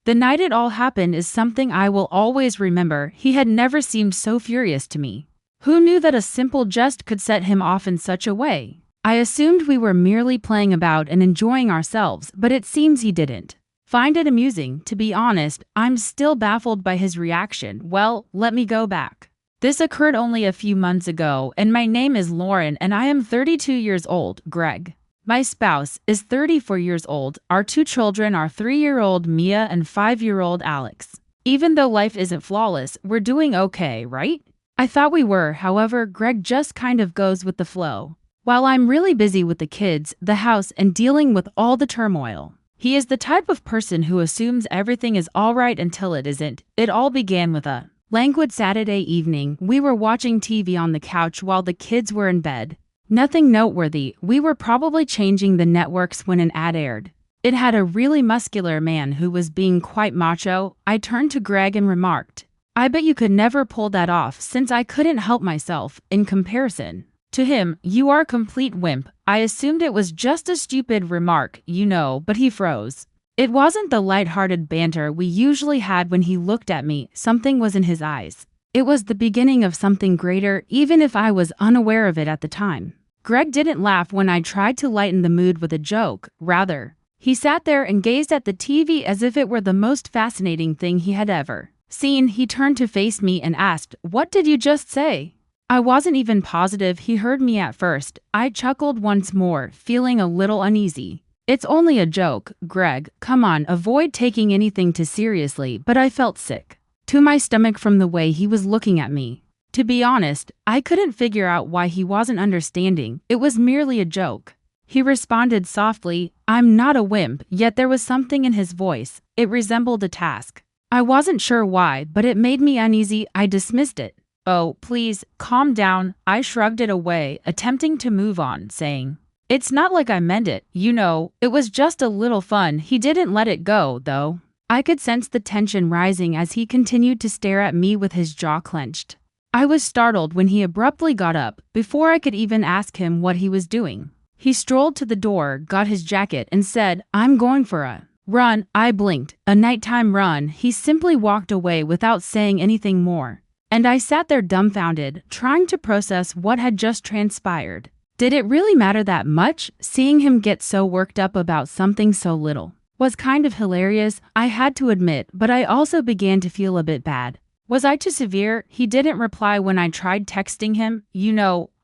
The night it all happened is something I will always remember. He had never seemed so furious to me. Who knew that a simple jest could set him off in such a way? I assumed we were merely playing about and enjoying ourselves, but it seems he didn't find it amusing. To be honest, I'm still baffled by his reaction. Well, let me go back. This occurred only a few months ago, and my name is Lauren and I am 32 years old, Greg. My spouse is 34 years old. Our 2 children are 3-year-old Mia and 5-year-old Alex. Even though life isn't flawless, we're doing okay, right? I thought we were, however, Greg just kind of goes with the flow. While I'm really busy with the kids, the house, and dealing with all the turmoil, he is the type of person who assumes everything is alright until it isn't. It all began with a languid Saturday evening. We were watching TV on the couch while the kids were in bed. Nothing noteworthy. We were probably changing the networks when an ad aired. It had a really muscular man who was being quite macho. I turned to Greg and remarked, "I bet you could never pull that off," since I couldn't help myself. In comparison to him, "You are a complete wimp." I assumed it was just a stupid remark, but he froze. It wasn't the light-hearted banter we usually had when he looked at me. Something was in his eyes. It was the beginning of something greater, even if I was unaware of it at the time. Greg didn't laugh when I tried to lighten the mood with a joke. Rather, he sat there and gazed at the TV as if it were the most fascinating thing he had ever seen. He turned to face me and asked, "What did you just say?" I wasn't even positive he heard me at first. I chuckled once more, feeling a little uneasy. "It's only a joke, Greg. Come on, avoid taking anything too seriously." But I felt sick to my stomach from the way he was looking at me. To be honest, I couldn't figure out why he wasn't understanding. It was merely a joke. He responded softly, "I'm not a wimp," yet there was something in his voice. It resembled a task. I wasn't sure why, but it made me uneasy. I dismissed it. "Oh, please, calm down." I shrugged it away, attempting to move on, saying, "It's not like I meant it, it was just a little fun." He didn't let it go, though. I could sense the tension rising as he continued to stare at me with his jaw clenched. I was startled when he abruptly got up, before I could even ask him what he was doing. He strolled to the door, got his jacket, and said, "I'm going for a run." I blinked. A nighttime run. He simply walked away without saying anything more. And I sat there dumbfounded, trying to process what had just transpired. Did it really matter that much? Seeing him get so worked up about something so little was kind of hilarious, I had to admit, but I also began to feel a bit bad. Was I too severe? He didn't reply when I tried texting him.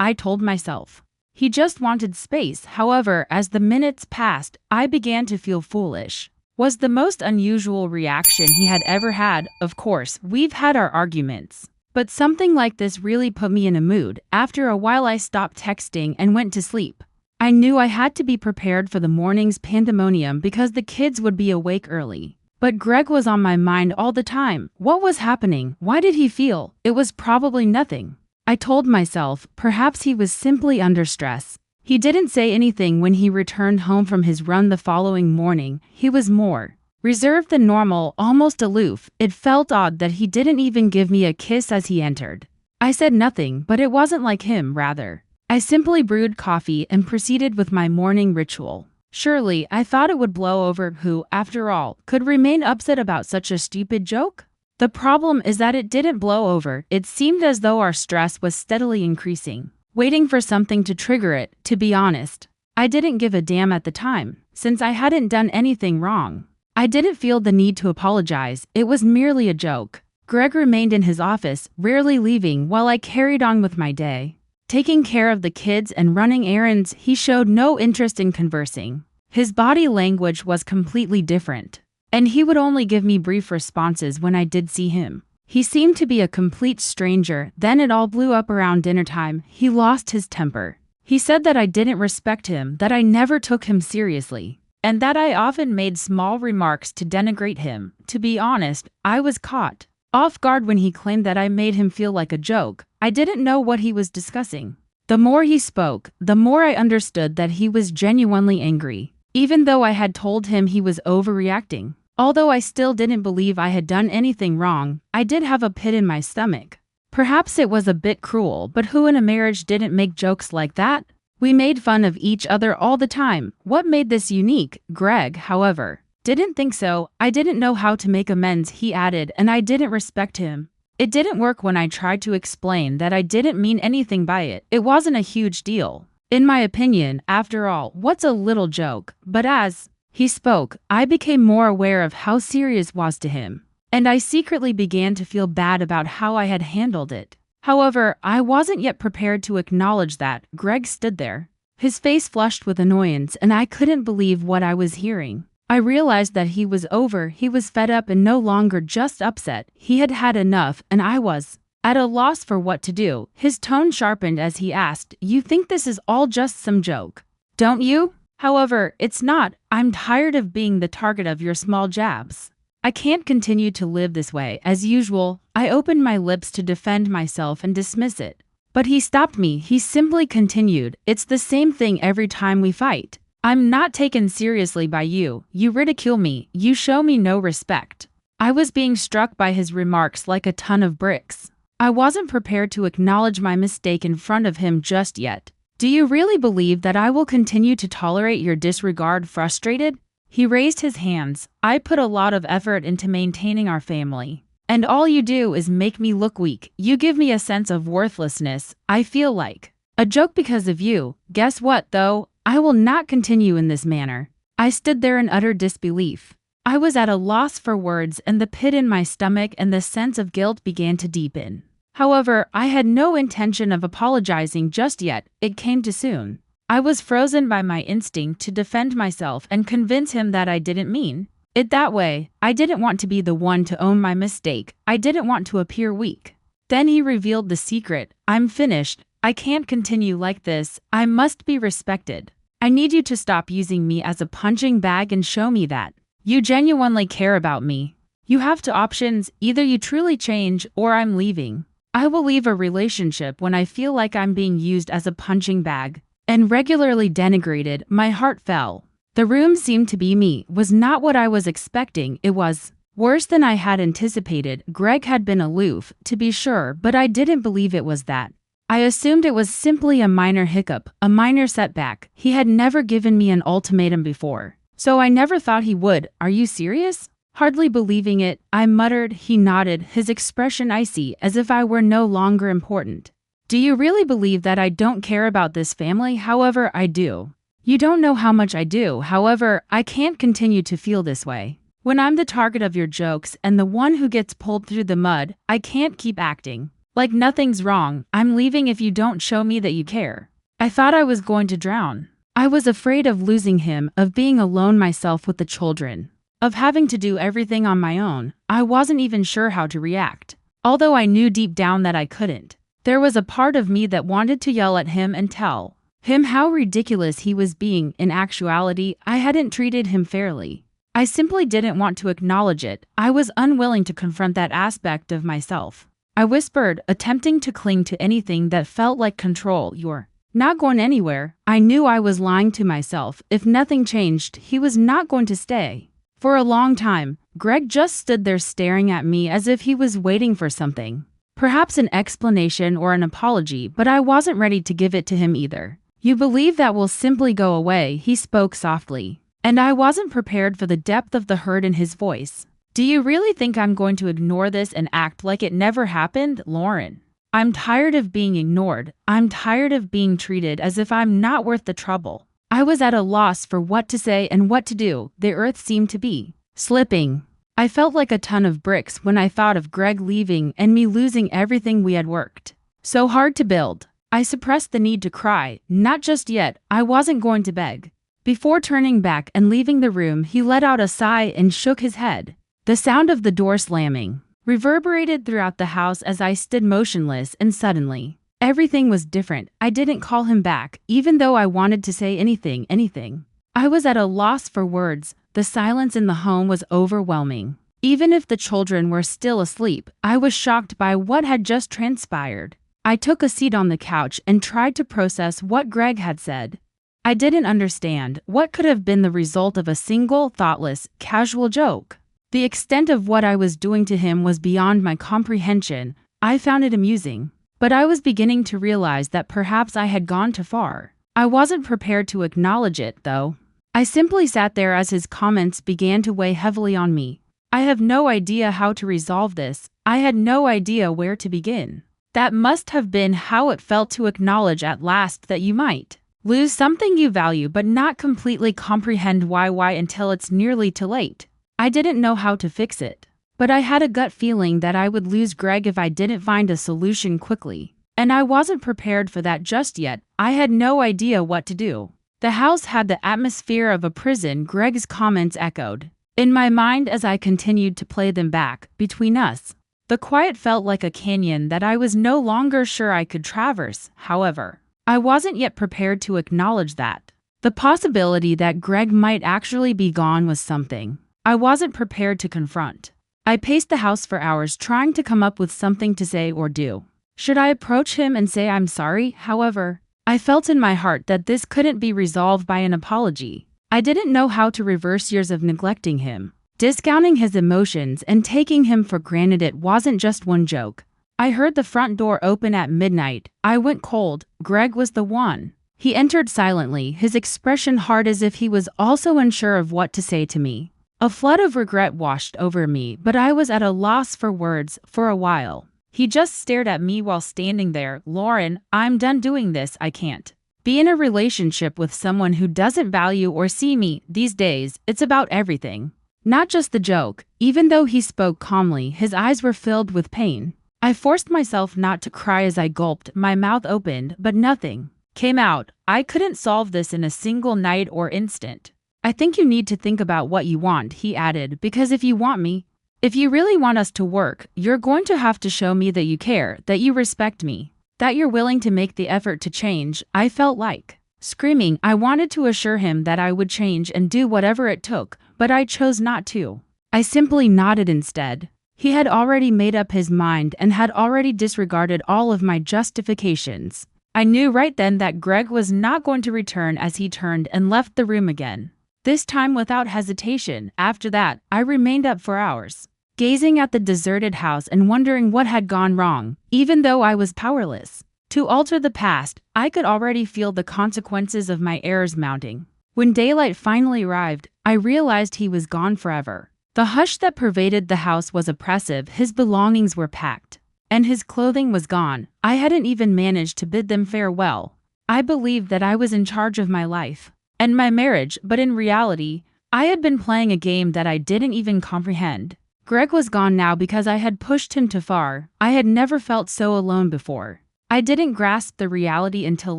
I told myself he just wanted space. However, as the minutes passed, I began to feel foolish. Was the most unusual reaction he had ever had. Of course, we've had our arguments, but something like this really put me in a mood. After a while I stopped texting and went to sleep. I knew I had to be prepared for the morning's pandemonium because the kids would be awake early. But Greg was on my mind all the time. What was happening? Why did he feel? It was probably nothing. I told myself, perhaps he was simply under stress. He didn't say anything when he returned home from his run the following morning. He was more reserved than normal, almost aloof. It felt odd that he didn't even give me a kiss as he entered. I said nothing, but it wasn't like him, rather. I simply brewed coffee and proceeded with my morning ritual. Surely, I thought it would blow over. Who, after all, could remain upset about such a stupid joke? The problem is that it didn't blow over. It seemed as though our stress was steadily increasing, waiting for something to trigger it. To be honest, I didn't give a damn at the time, since I hadn't done anything wrong. I didn't feel the need to apologize. It was merely a joke. Greg remained in his office, rarely leaving, while I carried on with my day. Taking care of the kids and running errands, he showed no interest in conversing. His body language was completely different, and he would only give me brief responses when I did see him. He seemed to be a complete stranger. Then it all blew up around dinner time. He lost his temper. He said that I didn't respect him, that I never took him seriously, and that I often made small remarks to denigrate him. To be honest, I was caught off guard when he claimed that I made him feel like a joke. I didn't know what he was discussing. The more he spoke, the more I understood that he was genuinely angry, even though I had told him he was overreacting. Although I still didn't believe I had done anything wrong, I did have a pit in my stomach. Perhaps it was a bit cruel, but who in a marriage didn't make jokes like that? We made fun of each other all the time. What made this unique? Greg, however, Didn't think so. I didn't know how to make amends, he added, and I didn't respect him. It didn't work when I tried to explain that I didn't mean anything by it. It wasn't a huge deal. In my opinion, after all, what's a little joke? But as he spoke, I became more aware of how serious it was to him, and I secretly began to feel bad about how I had handled it. However, I wasn't yet prepared to acknowledge that. Greg stood there, his face flushed with annoyance, and I couldn't believe what I was hearing. I realized that he was fed up and no longer just upset. He had had enough, and I was at a loss for what to do. His tone sharpened as he asked, "You think this is all just some joke, don't you? However, it's not. I'm tired of being the target of your small jabs. I can't continue to live this way." As usual, I opened my lips to defend myself and dismiss it. But he stopped me. He simply continued, "It's the same thing every time we fight. I'm not taken seriously by you. You ridicule me. You show me no respect." I was being struck by his remarks like a ton of bricks. I wasn't prepared to acknowledge my mistake in front of him just yet. "Do you really believe that I will continue to tolerate your disregard?" Frustrated, he raised his hands. "I put a lot of effort into maintaining our family, and all you do is make me look weak. You give me a sense of worthlessness. I feel like a joke because of you. Guess what, though? I will not continue in this manner." I stood there in utter disbelief. I was at a loss for words, and the pit in my stomach and the sense of guilt began to deepen. However, I had no intention of apologizing just yet. It came too soon. I was frozen by my instinct to defend myself and convince him that I didn't mean it that way. I didn't want to be the one to own my mistake. I didn't want to appear weak. Then he revealed the secret. "I'm finished. I can't continue like this. I must be respected. I need you to stop using me as a punching bag and show me that you genuinely care about me. You have two options. Either you truly change or I'm leaving. I will leave a relationship when I feel like I'm being used as a punching bag and regularly denigrated." My heart fell. The room seemed to be me. Was not what I was expecting. It was worse than I had anticipated. Greg had been aloof, to be sure, but I didn't believe it was that. I assumed it was simply a minor hiccup, a minor setback. He had never given me an ultimatum before, so I never thought he would. "Are you serious?" Hardly believing it, I muttered. He nodded, his expression icy, as if I were no longer important. "Do you really believe that I don't care about this family?" "However, I do. You don't know how much I do. However, I can't continue to feel this way. When I'm the target of your jokes and the one who gets pulled through the mud, I can't keep acting like nothing's wrong. I'm leaving if you don't show me that you care." I thought I was going to drown. I was afraid of losing him, of being alone myself with the children, of having to do everything on my own. I wasn't even sure how to react, although I knew deep down that I couldn't. There was a part of me that wanted to yell at him and tell him how ridiculous he was being. In actuality, I hadn't treated him fairly. I simply didn't want to acknowledge it. I was unwilling to confront that aspect of myself. I whispered, attempting to cling to anything that felt like control. "You're not going anywhere." I knew I was lying to myself. If nothing changed, he was not going to stay. For a long time, Greg just stood there staring at me as if he was waiting for something. Perhaps an explanation or an apology, but I wasn't ready to give it to him either. "You believe that will simply go away?" he spoke softly, and I wasn't prepared for the depth of the hurt in his voice. "Do you really think I'm going to ignore this and act like it never happened?" "Lauren, I'm tired of being ignored. I'm tired of being treated as if I'm not worth the trouble." I was at a loss for what to say and what to do. The earth seemed to be slipping. I felt like a ton of bricks when I thought of Greg leaving and me losing everything we had worked so hard to build. I suppressed the need to cry. "Not just yet." I wasn't going to beg. Before turning back and leaving the room, he let out a sigh and shook his head. The sound of the door slamming reverberated throughout the house as I stood motionless, and suddenly, everything was different. I didn't call him back, even though I wanted to say anything. I was at a loss for words. The silence in the home was overwhelming. Even if the children were still asleep, I was shocked by what had just transpired. I took a seat on the couch and tried to process what Greg had said. I didn't understand what could have been the result of a single, thoughtless, casual joke. The extent of what I was doing to him was beyond my comprehension. I found it amusing, but I was beginning to realize that perhaps I had gone too far. I wasn't prepared to acknowledge it, though. I simply sat there as his comments began to weigh heavily on me. I have no idea how to resolve this. I had no idea where to begin. That must have been how it felt to acknowledge at last that you might lose something you value but not completely comprehend why until it's nearly too late. I didn't know how to fix it, but I had a gut feeling that I would lose Greg if I didn't find a solution quickly. And I wasn't prepared for that just yet. I had no idea what to do. The house had the atmosphere of a prison, Greg's comments echoed in my mind as I continued to play them back. Between us, the quiet felt like a canyon that I was no longer sure I could traverse. However, I wasn't yet prepared to acknowledge that the possibility that Greg might actually be gone was something I wasn't prepared to confront. I paced the house for hours trying to come up with something to say or do. Should I approach him and say I'm sorry? However, I felt in my heart that this couldn't be resolved by an apology. I didn't know how to reverse years of neglecting him, discounting his emotions, and taking him for granted. It wasn't just one joke. I heard the front door open at midnight. I went cold. Greg was the one. He entered silently, his expression hard as if he was also unsure of what to say to me. A flood of regret washed over me, but I was at a loss for words for a while. He just stared at me while standing there. Lauren, I'm done doing this. I can't be in a relationship with someone who doesn't value or see me. These days, it's about everything, not just the joke. Even though he spoke calmly, his eyes were filled with pain. I forced myself not to cry as I gulped. My mouth opened, but nothing came out. I couldn't solve this in a single night or instant. I think you need to think about what you want, he added, because if you want me, if you really want us to work, you're going to have to show me that you care, that you respect me, that you're willing to make the effort to change. I felt like screaming. I wanted to assure him that I would change and do whatever it took, but I chose not to. I simply nodded instead. He had already made up his mind and had already disregarded all of my justifications. I knew right then that Greg was not going to return as he turned and left the room again, this time without hesitation. After that, I remained up for hours, gazing at the deserted house and wondering what had gone wrong. Even though I was powerless to alter the past, I could already feel the consequences of my errors mounting. When daylight finally arrived, I realized he was gone forever. The hush that pervaded the house was oppressive. His belongings were packed, and his clothing was gone. I hadn't even managed to bid them farewell. I believed that I was in charge of my life and my marriage, but in reality, I had been playing a game that I didn't even comprehend. Greg was gone now because I had pushed him too far. I had never felt so alone before. I didn't grasp the reality until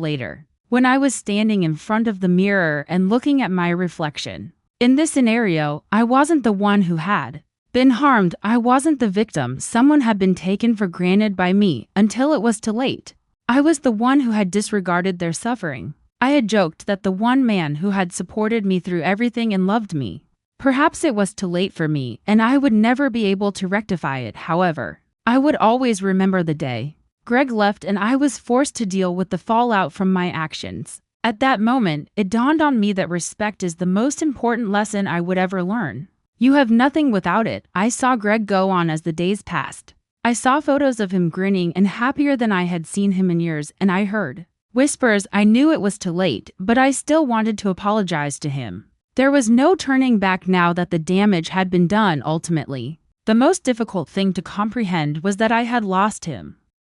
later, when I was standing in front of the mirror and looking at my reflection. In this scenario, I wasn't the one who had been harmed. I wasn't the victim. Someone had been taken for granted by me until it was too late. I was the one who had disregarded their suffering. I had joked that the one man who had supported me through everything and loved me. Perhaps it was too late for me, and I would never be able to rectify it. However, I would always remember the day Greg left and I was forced to deal with the fallout from my actions. At that moment, it dawned on me that respect is the most important lesson I would ever learn. You have nothing without it. I saw Greg go on as the days passed. I saw photos of him grinning and happier than I had seen him in years, and I heard whispers. I knew it was too late, but I still wanted to apologize to him. There was no turning back now that the damage had been done. Ultimately, the most difficult thing to comprehend was that I had lost him.